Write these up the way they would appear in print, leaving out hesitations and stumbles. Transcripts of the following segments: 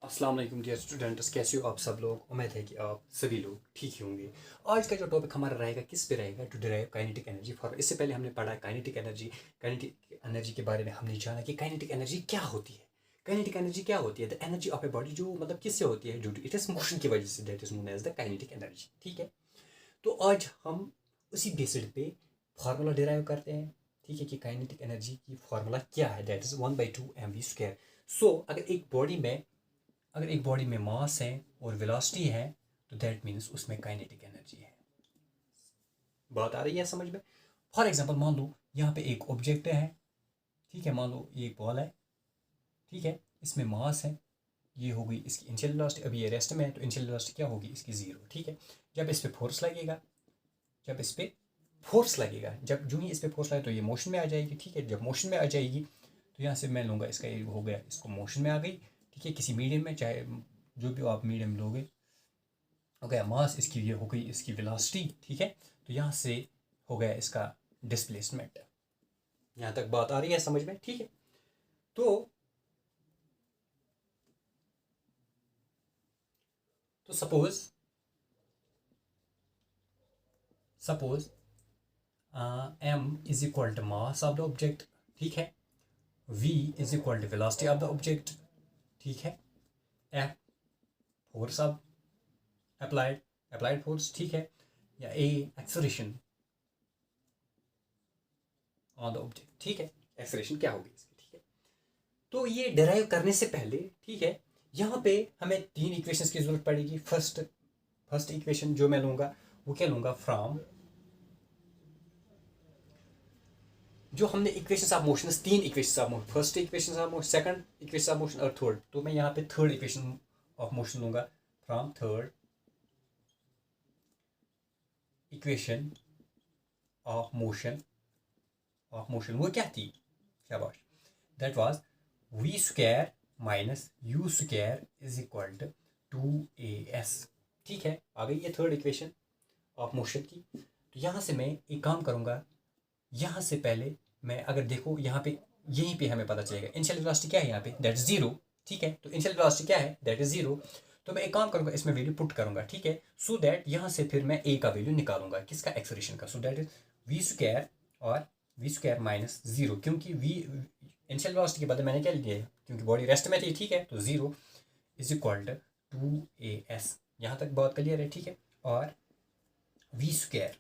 अस्सलाम वालेकुम dear students, कैसे हो आप सब लोग। उम्मीद है कि आप सभी लोग ठीक ही होंगे। आज का जो टॉपिक हमारा रहेगा किस पे रहेगा, to derive kinetic energy for. इससे पहले हमने पढ़ा काइनेटिक एनर्जी। काइनेटिक एनर्जी के बारे में हमने जाना कि काइनेटिक एनर्जी क्या होती है। काइनेटिक एनर्जी क्या होती है? The energy of a body, जो मतलब किससे होती है, due to it is motion की वजह से, that is known as the kinetic energy. ठीक है, तो आज हम उसी बेसिड पे फार्मूला डिराइव करते हैं। ठीक है, कि काइनेटिक एनर्जी की फार्मूला क्या है, दैट इज 1/2 mv²। सो अगर एक बॉडी में मास है और वेलोसिटी है तो दैट मीन्स उसमें काइनेटिक एनर्जी है। बात आ रही है समझ में? फॉर एग्जांपल मान लो यहाँ पे एक ऑब्जेक्ट है। ठीक है, मान लो ये एक बॉल है। ठीक है, इसमें मास है, ये होगी इसकी इनिशियल वेलोसिटी। अभी ये रेस्ट में है तो इनिशियल वेलोसिटी क्या होगी इसकी, 0। ठीक है, जब इस पर फोर्स लगेगा, जब जो ही इस पर फोर्स लगे तो ये मोशन में आ जाएगी। ठीक है, जब मोशन में आ जाएगी तो यहाँ से मैं लूँगा इसका, ये हो गया, इसको मोशन में आ गई। ठीक है, किसी मीडियम में, चाहे जो भी आप मीडियम लोगे, हो गया मास, इसकी ये हो गई इसकी वेलोसिटी। ठीक है, तो यहाँ से हो गया इसका डिस्प्लेसमेंट। यहाँ तक बात आ रही है समझ में? ठीक है, तो suppose m is equal to mass of the object. ठीक है, v is equal to velocity of the object. ठीक है, f force of applied force. ठीक है, या a acceleration on the object. ठीक है, एक्सेलरेशन क्या होगी इसकी। ठीक है, तो ये डिराइव करने से पहले, ठीक है, यहाँ पे हमें 3 इक्वेशंस की जरूरत पड़ेगी। फर्स्ट इक्वेशन जो मैं लूँगा वो क्या लूँगा, फ्रॉम जो हमने equations of motion, 3 equations of motion, first equation of motion, second equation of motion और थर्ड। तो मैं यहाँ पे थर्ड इक्वेशन ऑफ मोशन लूँगा, from third equation of motion. वो क्या थी, शाबाश, that was v² minus u² is equal to 2as। ठीक है, आ गई ये थर्ड इक्वेशन ऑफ मोशन की। तो यहाँ से मैं एक काम करूँगा, यहाँ से पहले मैं अगर देखो यहाँ पे, यहीं पे हमें पता चलेगा इनिशियल वेलोसिटी क्या है यहाँ पे, दैट इज 0। ठीक है, तो इनिशियल वेलोसिटी क्या है, दैट इज 0। तो मैं एक काम करूँगा, इसमें वैल्यू पुट करूँगा। ठीक है, सो दैट यहाँ से फिर मैं a का वैल्यू निकालूंगा, किसका, एक्सेलरेशन का। सो दैट इज v² और v² माइनस 0, क्योंकि v इनिशियल वेलोसिटी के बदले मैंने क्या लिया है, क्योंकि बॉडी रेस्ट में थी। ठीक है, तो 0 इज इक्वल टू 2as। यहाँ तक बहुत क्लियर है। ठीक है, और v²,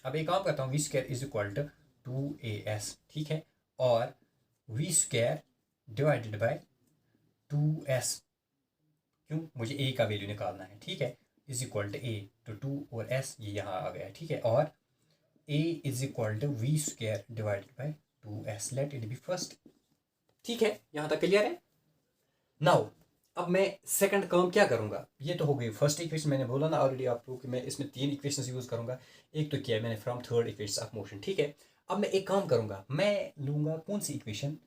अब एक काम करता हूँ, v² is equal to 2as। ठीक है, और v² डिवाइडेड बाय 2s, क्यों, मुझे a का वैल्यू निकालना है। ठीक है, इज इक्वल टू a, तो 2 और s ये यहाँ आ गया। ठीक है, और a is equal to v² divided by 2s, let it be first. ठीक है, यहाँ तक क्लियर है। नाउ अब मैं सेकंड काम क्या करूँगा, ये तो हो गई फर्स्ट इक्वेशन। मैंने बोला ना ऑलरेडी आपको कि मैं इसमें 3 इक्वेशंस यूज़ करूँगा। एक तो किया है मैंने from third equation of motion. ठीक है, अब मैं एक काम करूँगा, मैं लूँगा कौन सी equation,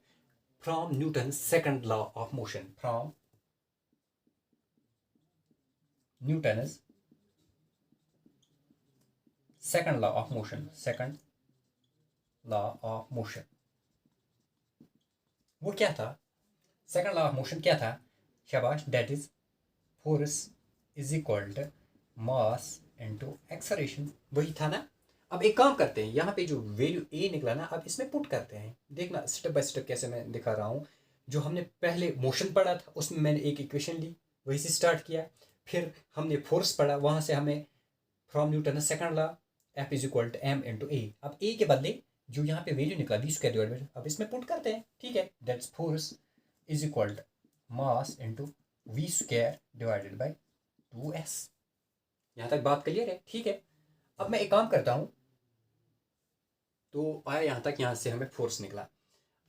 from Newton second law of motion. From Newton second law of motion, वो क्या था, सेकंड लॉ ऑफ मोशन क्या था, शाबाश, that is force is equal to mass into acceleration, वही था ना। अब एक काम करते हैं, यहाँ पे जो वैल्यू a निकला ना, अब इसमें पुट करते हैं। देखना स्टेप बाय स्टेप कैसे मैं दिखा रहा हूँ। जो हमने पहले मोशन पढ़ा था उसमें मैंने एक इक्वेशन ली, वही से स्टार्ट किया। फिर हमने फोर्स पढ़ा, वहाँ से हमें from Newton second law F is equal to m into a। अब a के बदले जो यहाँ पे वैल्यू निकला v² डिवाइडेड, अब इसमें पुट करते हैं। ठीक है, that's force is equal to mass into v² divided by 2s। यहाँ तक बात क्लियर है। ठीक है, अब मैं एक काम करता हूँ, तो आया यहाँ तक, यहाँ से हमें फोर्स निकला।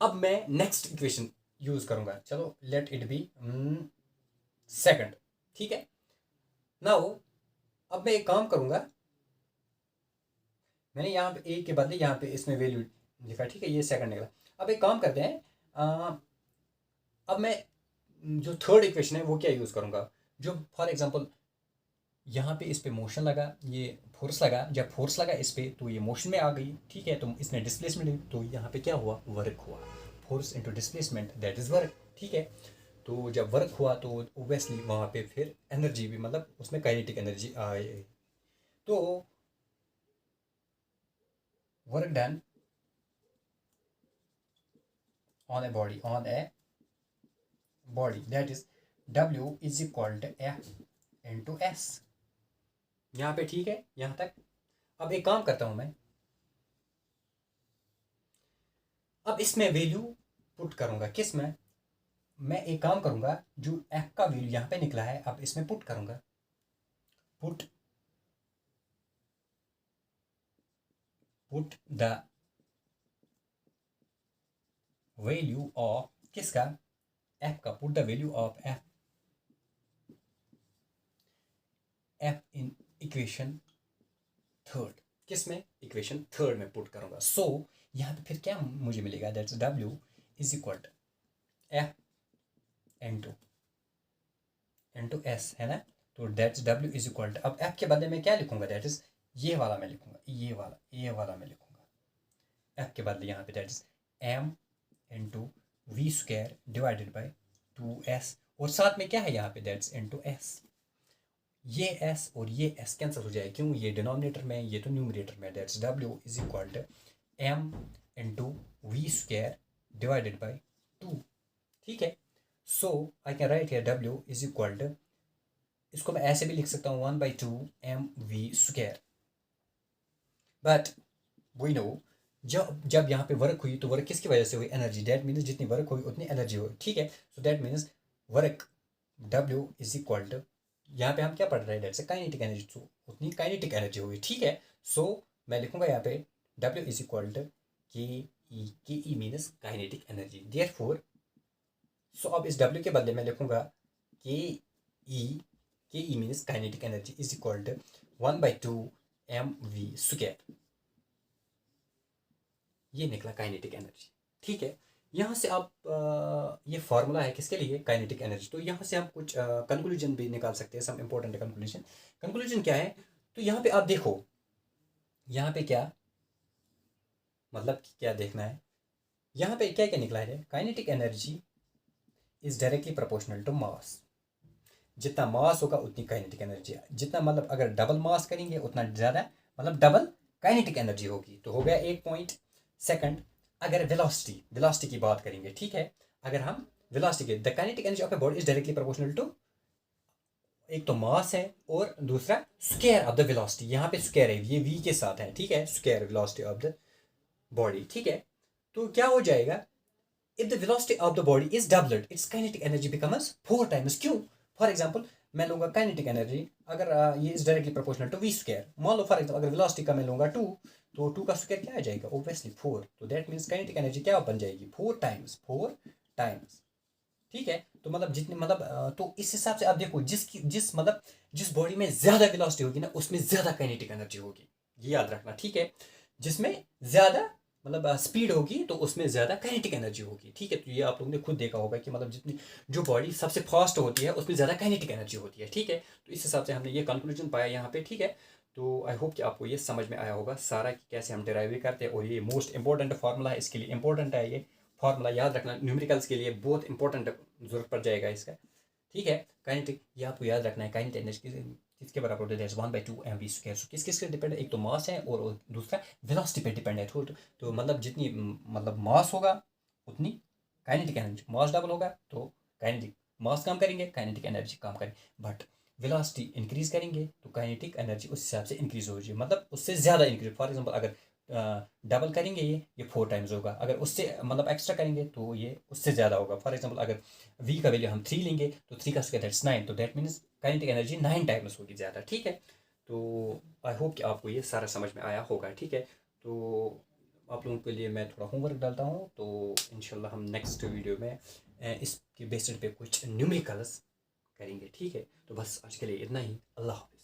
अब मैं नेक्स्ट इक्वेशन यूज करूंगा, चलो लेट इट बी सेकंड। ठीक है, नाउ अब मैं एक काम करूंगा, मैंने यहाँ पे a के बदले यहाँ पे इसमें वैल्यू लिखा। ठीक है, ये सेकंड निकला। अब एक काम करते हैं, अब मैं जो थर्ड इक्वेशन है वो क्या यूज़ करूँगा, जो फॉर एग्जांपल यहाँ पे इस पे मोशन लगा, ये फोर्स लगा, जब फोर्स लगा इस पे तो ये मोशन में आ गई। ठीक है, तो इसने डिस्प्लेसमेंट, तो यहाँ पे क्या हुआ, वर्क हुआ। Force into displacement that is work. ठीक है, तो जब वर्क हुआ तो ओबियसली वहाँ पे फिर एनर्जी भी मतलब उसमें काइनेटिक एनर्जी आए। तो work done on a body that is W is equal to F into S। यहाँ पे ठीक है यहाँ तक। अब एक काम करता हूँ अब इसमें वैल्यू पुट करूँगा किस में। मैं एक काम करूँगा जो F का वैल्यू यहाँ पे निकला है अब इसमें पुट करूँगा। पुट द वैल्यू ऑफ किसका F का। Put the value of F in equation third. किस में इक्वेशन थर्ड में पुट करूँगा। सो यहाँ पे फिर क्या मुझे मिलेगा that's W is equal to F into S है ना। तो that's W is equal to अब F के बदले में क्या लिखूंगा दैट इज ये वाला मैं लिखूंगा ये वाला मैं लिखूंगा F के बदले यहाँ पे that is M into V square divided by 2S और साथ में क्या है यहाँ पे दैट्स इंटू S। ये S और ये S कैंसिल हो जाए क्यों ये डिनोमिनेटर में ये तो न्यूमरेटर में that's W is equal to M into V square divided by 2। ठीक है। So I can write here W is equal to इसको मैं ऐसे भी लिख सकता हूँ 1/2 mv square. But we know जब यहाँ पे वर्क हुई तो वर्क किसकी वजह से हुई एनर्जी। दैट मीन्स जितनी वर्क हुई उतनी एनर्जी हुई। ठीक है। So that means work W is equal to यहाँ पे हम क्या पढ़ रहे हैं दैट्स काइनेटिक एनर्जी। तो उतनी काइनेटिक एनर्जी हुई। ठीक है। सो मैं लिखूंगा यहाँ पे W is equal to K E means kinetic energy. Therefore so अब इस W के बदले मैं लिखूंगा K E means kinetic energy is equal to 1/2 mv square. ये निकला काइनेटिक एनर्जी। ठीक है। यहाँ से आप ये फॉर्मूला है किसके लिए काइनेटिक एनर्जी। तो यहाँ से हम कुछ कंक्लूजन भी निकाल सकते हैं सम इम्पोर्टेंट कंक्लूजन क्या है। तो यहाँ पे आप देखो यहाँ पे क्या मतलब क्या देखना है। यहाँ पे क्या क्या निकला है kinetic energy is directly proportional to mass. जितना मास होगा उतनी काइनेटिक एनर्जी जितना मतलब अगर डबल मास करेंगे उतना ज़्यादा मतलब डबल काइनेटिक एनर्जी होगी। तो हो गया एक पॉइंट। सेकंड अगर वेलोसिटी की बात करेंगे। ठीक है। अगर हम velocity the kinetic energy of a body is directly proportional to एक तो मास है और दूसरा स्क्वायर ऑफ द वेलोसिटी। यहाँ पे स्क्वायर है ये v के साथ है। ठीक है। Square velocity of the body. ठीक है। तो क्या हो जाएगा if the velocity of the body is doubled its kinetic energy becomes 4 times। क्यों फॉर एग्जाम्पल मैं लूंगा काइनेटिक एनर्जी अगर ये is directly proportional to V square. मान लो फॉर एग्जाम्पल अगर वेलोसिटी का मैं लूंगा 2 तो 2 का स्क्वायर क्या आ जाएगा ऑब्वियसली 4। तो दैट मीन्स काइनेटिक एनर्जी क्या बन जाएगी 4 टाइम्स। ठीक है। तो मतलब जितनी मतलब तो इस हिसाब से आप देखो जिस बॉडी में ज्यादा वेलोसिटी होगी ना उसमें ज्यादा काइनेटिक एनर्जी होगी। ये याद रखना। ठीक है। जिसमें ज्यादा मतलब स्पीड होगी तो उसमें ज़्यादा काइनेटिक एनर्जी होगी। ठीक है। तो ये आप लोगों ने खुद देखा होगा कि मतलब जितनी जो बॉडी सबसे फास्ट होती है उसमें ज़्यादा काइनेटिक एनर्जी होती है। ठीक है। तो इस हिसाब से हमने ये कंक्लूजन पाया यहाँ पे। ठीक है। तो आई होप कि आपको ये समझ में आया होगा सारा कि कैसे हम डिराइव करते हैं और ये मोस्ट इंपॉर्टेंट फार्मूला है इसके लिए इंपॉर्टेंट है ये फार्मूला याद रखना न्यूमेरिकल्स के लिए बहुत इंपॉर्टेंट जरूरत पड़ जाएगा इसका। ठीक है। काइनेटिक ये आपको याद रखना है काइनेटिक एनर्जी किसके बराबर होता है 1/2 mv स्क्वायर। सो किस पे डिपेंड है एक तो मास है और दूसरा वेलोसिटी पे डिपेंड है। तो मतलब जितनी मतलब मास होगा उतनी काइनेटिक एनर्जी मास डबल होगा तो काइनेटिक मास कम करेंगे काइनेटिक एनर्जी कम करेंगे। बट वेलोसिटी इंक्रीज करेंगे तो काइनेटिक एनर्जी उस हिसाब से इंक्रीज हो जाए मतलब उससे ज़्यादा इंक्रीज। फॉर एग्जाम्पल अगर डबल करेंगे ये 4 टाइम्स होगा अगर उससे मतलब एक्स्ट्रा करेंगे तो ये उससे ज़्यादा होगा। फॉर एग्जाम्पल अगर v का वैल्यू हम 3 लेंगे तो 3 का स्क्वायर दैट्स 9 तो that means kinetic energy 9 times होगी ज़्यादा। ठीक है। तो आई होप कि आपको ये सारा समझ में आया होगा। ठीक है। तो आप लोगों के लिए मैं थोड़ा होमवर्क डालता हूँ तो इंशाल्लाह हम नेक्स्ट वीडियो में इसके बेसिस पे कुछ न्यूमेरिकल्स करेंगे। ठीक है। तो बस आज के लिए इतना ही। अल्लाह हाफ़िज़।